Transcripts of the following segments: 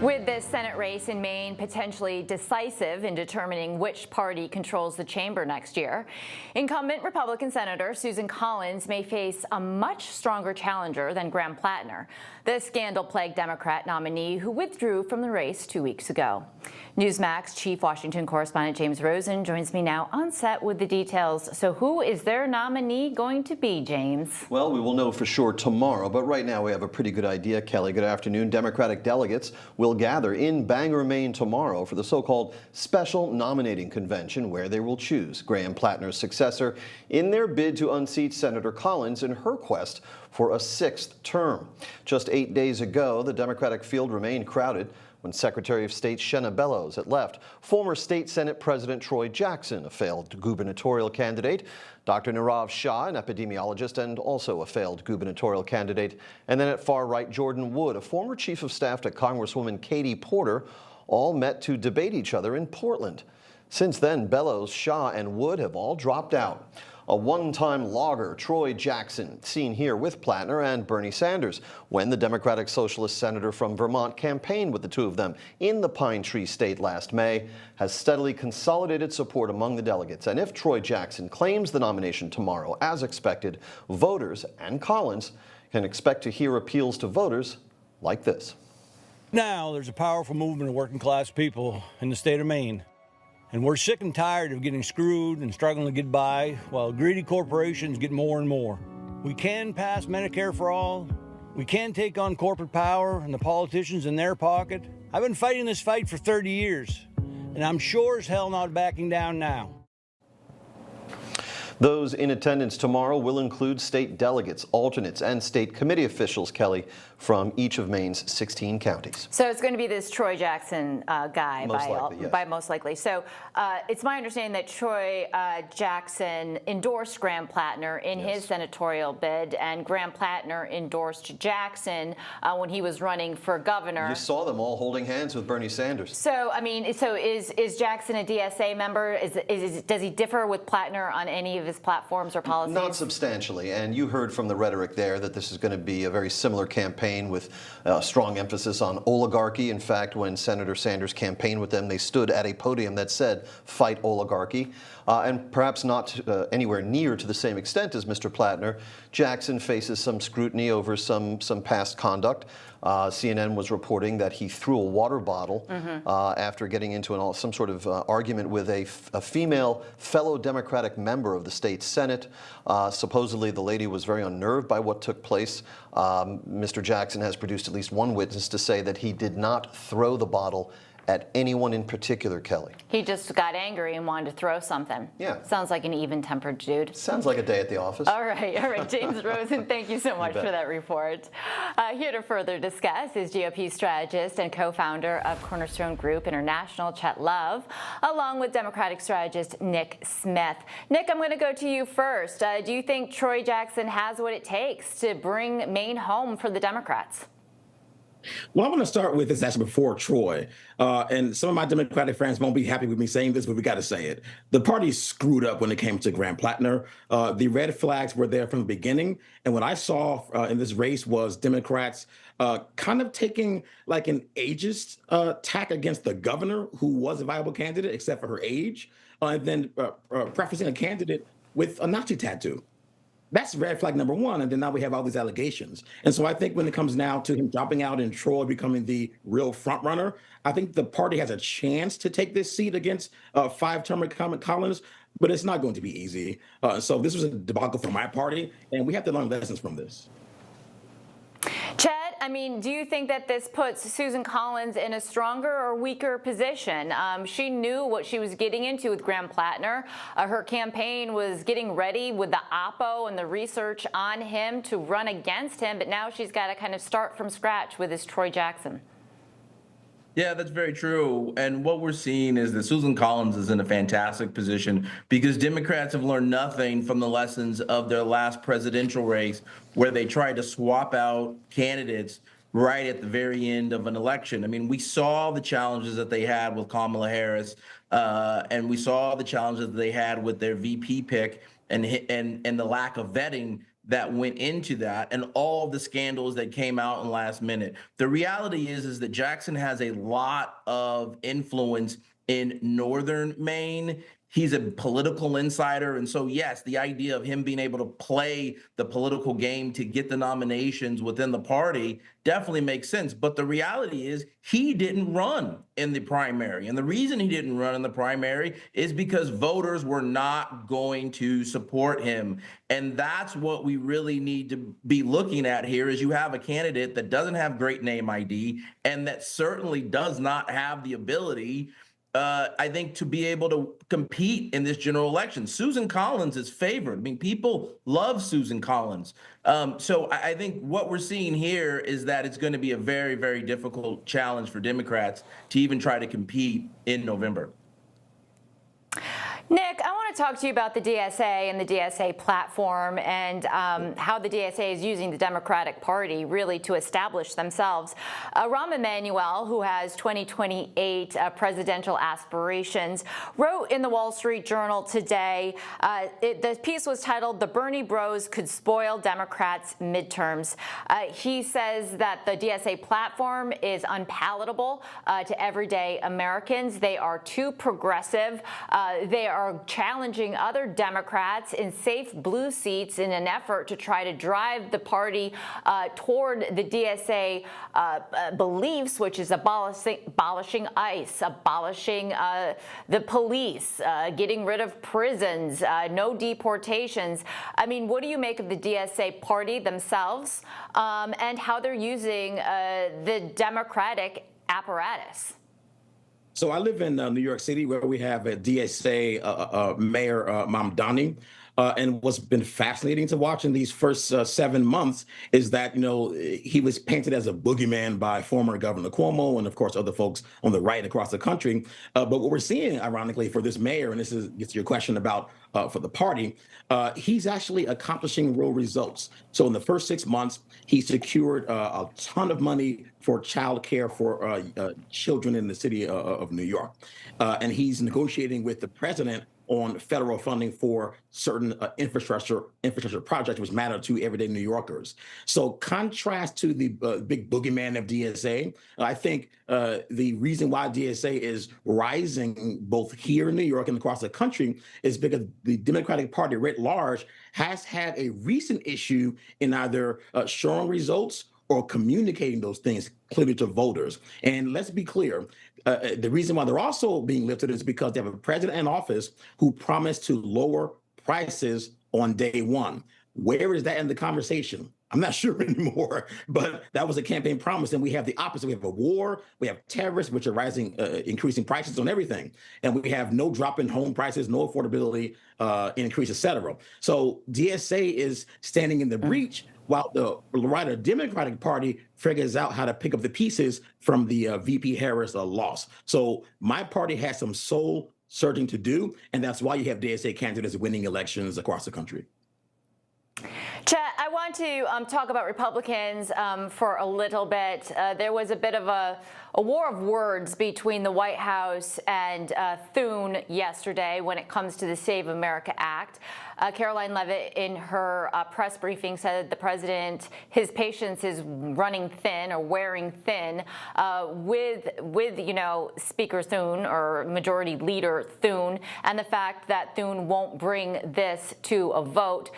With this Senate race in Maine potentially decisive in determining which party controls the chamber next year, incumbent Republican Senator Susan Collins may face a much stronger challenger than Graham Plattner, the scandal-plagued Democrat nominee who withdrew from the race 2 weeks ago. Newsmax chief Washington correspondent James Rosen joins me now on set with the details. So who is their nominee going to be, James? Well, we will know for sure tomorrow, but right now we have a pretty good idea, Kelly. Good afternoon. Democratic delegates will gather in Bangor, Maine tomorrow for the so-called special nominating convention where they will choose Graham Plattner's successor in their bid to unseat Senator Collins in her quest for a 6th term. Just 8 days ago, the Democratic field remained crowded when Secretary of State Shenna Bellows had left, former State Senate President Troy Jackson, a failed gubernatorial candidate, Dr. Nirav Shah, an epidemiologist and also a failed gubernatorial candidate, and then at far right, Jordan Wood, a former chief of staff to Congresswoman Katie Porter, all met to debate each other in Portland. Since then, Bellows, Shah, and Wood have all dropped out. A one-time logger, Troy Jackson, seen here with Plattner and Bernie Sanders when the Democratic Socialist senator from Vermont campaigned with the two of them in the Pine Tree State last May, has steadily consolidated support among the delegates. And if Troy Jackson claims the nomination tomorrow, as expected, voters and Collins can expect to hear appeals to voters like this. Now there's a powerful movement of working class people in the state of Maine. And we're sick and tired of getting screwed and struggling to get by while greedy corporations get more and more. We can pass Medicare for all. We can take on corporate power and the politicians in their pocket. I've been fighting this fight for 30 years, and I'm sure as hell not backing down now. Those in attendance tomorrow will include state delegates, alternates, and state committee officials, Kelly, from each of Maine's 16 counties. So it's going to be this Troy Jackson guy, Most likely. So it's my understanding that Troy Jackson endorsed Graham Plattner in his senatorial bid, and Graham Plattner endorsed Jackson when he was running for governor. You saw them all holding hands with Bernie Sanders. So, I mean, is Jackson a DSA member? Does he differ with Plattner on any of his platforms or policies? Not substantially, and you heard from the rhetoric there that this is going to be a very similar campaign with strong emphasis on oligarchy. In fact, when Senator Sanders campaigned with them, they stood at a podium that said, "Fight oligarchy," and perhaps not anywhere near to the same extent as Mr. Plattner. Jackson faces some scrutiny over some past conduct. CNN was reporting that he threw a water bottle after getting into some sort of argument with a female fellow Democratic member of the state Senate. Supposedly, the lady was very unnerved by what took place. Mr. Jackson has produced at least one witness to say that he did not throw the bottle at anyone in particular, Kelly. He just got angry and wanted to throw something. Yeah. Sounds like an even-tempered dude. Sounds like a day at the office. All right, James Rosen, thank you so much for that report. Here to further discuss is GOP strategist and co-founder of Cornerstone Group International, Chet Love, along with Democratic strategist Nick Smith. Nick, I'm going to go to you first. Do you think Troy Jackson has what it takes to bring Maine home for the Democrats? Well, I want to start with this actually before Troy. And some of my Democratic friends won't be happy with me saying this, but we got to say it. The party screwed up when it came to Graham Plattner. The red flags were there from the beginning. And what I saw in this race was Democrats kind of taking like an ageist tack against the governor, who was a viable candidate, except for her age, and then prefacing a candidate with a Nazi tattoo. That's red flag number one, and then now we have all these allegations. And so I think when it comes now to him dropping out and Troy becoming the real front runner, I think the party has a chance to take this seat against five-term incumbent Collins, but it's not going to be easy. So this was a debacle for my party, and we have to learn lessons from this. Chet, I mean, do you think that this puts Susan Collins in a stronger or weaker position? She knew what she was getting into with Graham Plattner. Her campaign was getting ready with the oppo and the research on him to run against him, but now she's got to kind of start from scratch with this Troy Jackson. Yeah, that's very true. And what we're seeing is that Susan Collins is in a fantastic position because Democrats have learned nothing from the lessons of their last presidential race, where they tried to swap out candidates right at the very end of an election. I mean, we saw the challenges that they had with Kamala Harris, and we saw the challenges that they had with their VP pick and the lack of vetting that went into that and all of the scandals that came out in last minute. The reality is that Jackson has a lot of influence in northern Maine. He's a political insider. And so, yes, the idea of him being able to play the political game to get the nominations within the party definitely makes sense. But the reality is he didn't run in the primary. And the reason he didn't run in the primary is because voters were not going to support him. And that's what we really need to be looking at here is you have a candidate that doesn't have great name ID and that certainly does not have the ability I think, to be able to compete in this general election. Susan Collins is favored. I mean, people love Susan Collins. So I think what we're seeing here is that it's going to be a very, very difficult challenge for Democrats to even try to compete in November. Nick, I want to talk to you about the DSA and the DSA platform and how the DSA is using the Democratic Party really to establish themselves. Rahm Emanuel, who has 2028 presidential aspirations, wrote in the Wall Street Journal today, the piece was titled, "The Bernie Bros Could Spoil Democrats' Midterms." He says that the DSA platform is unpalatable to everyday Americans. They are too progressive. They are challenging other Democrats in safe blue seats in an effort to try to drive the party toward the DSA beliefs, which is abolishing ICE, abolishing the police, getting rid of prisons, no deportations. I mean, what do you make of the DSA party themselves and how they're using the Democratic apparatus? So I live in New York City, where we have a DSA Mayor Mamdani. And what's been fascinating to watch in these first 7 months is that, he was painted as a boogeyman by former Governor Cuomo and, of course, other folks on the right across the country. But what we're seeing, ironically, for this mayor, and this gets your question about for the party, he's actually accomplishing real results. So in the first 6 months, he secured a ton of money for child care for children in the city of New York. And he's negotiating with the president on federal funding for certain infrastructure projects which matter to everyday New Yorkers. So contrast to the big boogeyman of DSA, I think the reason why DSA is rising both here in New York and across the country is because the Democratic Party writ large has had a recent issue in either showing results or communicating those things clearly to voters. And let's be clear, the reason why they're also being lifted is because they have a president in office who promised to lower prices on day one. Where is that in the conversation? I'm not sure anymore, but that was a campaign promise. And we have the opposite. We have a war, we have terrorists, which are increasing prices on everything. And we have no drop in home prices, no affordability increase, et cetera. So DSA is standing in the breach while the right Democratic Party figures out how to pick up the pieces from the VP Harris loss. So my party has some soul searching to do, and that's why you have DSA candidates winning elections across the country. Chet, I want to talk about Republicans for a little bit. There was a bit of a war of words between the White House and Thune yesterday when it comes to the Save America Act. Caroline Leavitt, in her press briefing, said the president, his patience is running thin or wearing thin with Speaker Thune or Majority Leader Thune, and the fact that Thune won't bring this to a vote.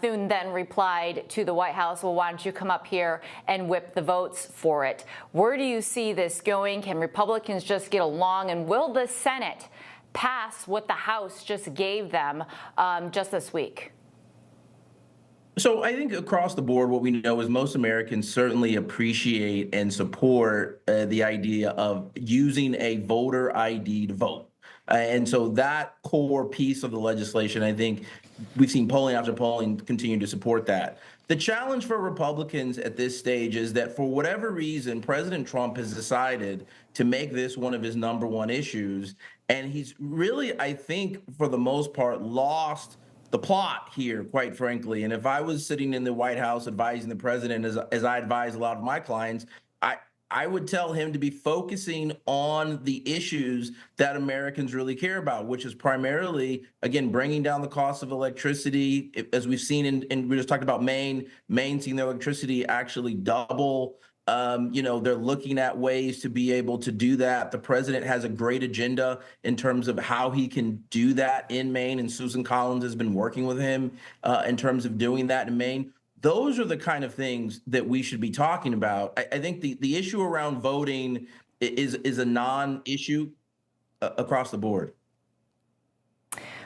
Thune then replied to the White House, well, why don't you come up here and whip the votes for it? Where do you see this going? Can Republicans just get along? And will the Senate pass what the House just gave them just this week? So I think across the board, what we know is most Americans certainly appreciate and support the idea of using a voter ID to vote. And so that core piece of the legislation, I think we've seen polling after polling continue to support that. The challenge for Republicans at this stage is that for whatever reason, President Trump has decided to make this one of his number one issues. And he's really, I think, for the most part, lost the plot here, quite frankly. And if I was sitting in the White House advising the president, as I advise a lot of my clients, I would tell him to be focusing on the issues that Americans really care about, which is primarily, again, bringing down the cost of electricity. As we've seen in we just talked about Maine seeing their electricity actually double. They're looking at ways to be able to do that. The president has a great agenda in terms of how he can do that in Maine, and Susan Collins has been working with him in terms of doing that in Maine. Those are the kind of things that we should be talking about. I think the issue around voting is a non-issue across the board.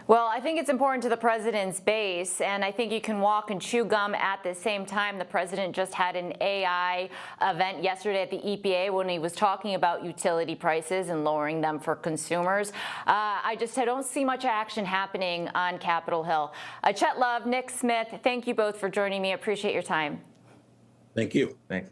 Well, I think it's important to the president's base, and I think you can walk and chew gum at the same time. The president just had an AI event yesterday at the EPA when he was talking about utility prices and lowering them for consumers. I don't see much action happening on Capitol Hill. Chet Love, Nick Smith, thank you both for joining me. I appreciate your time. Thank you. Thanks.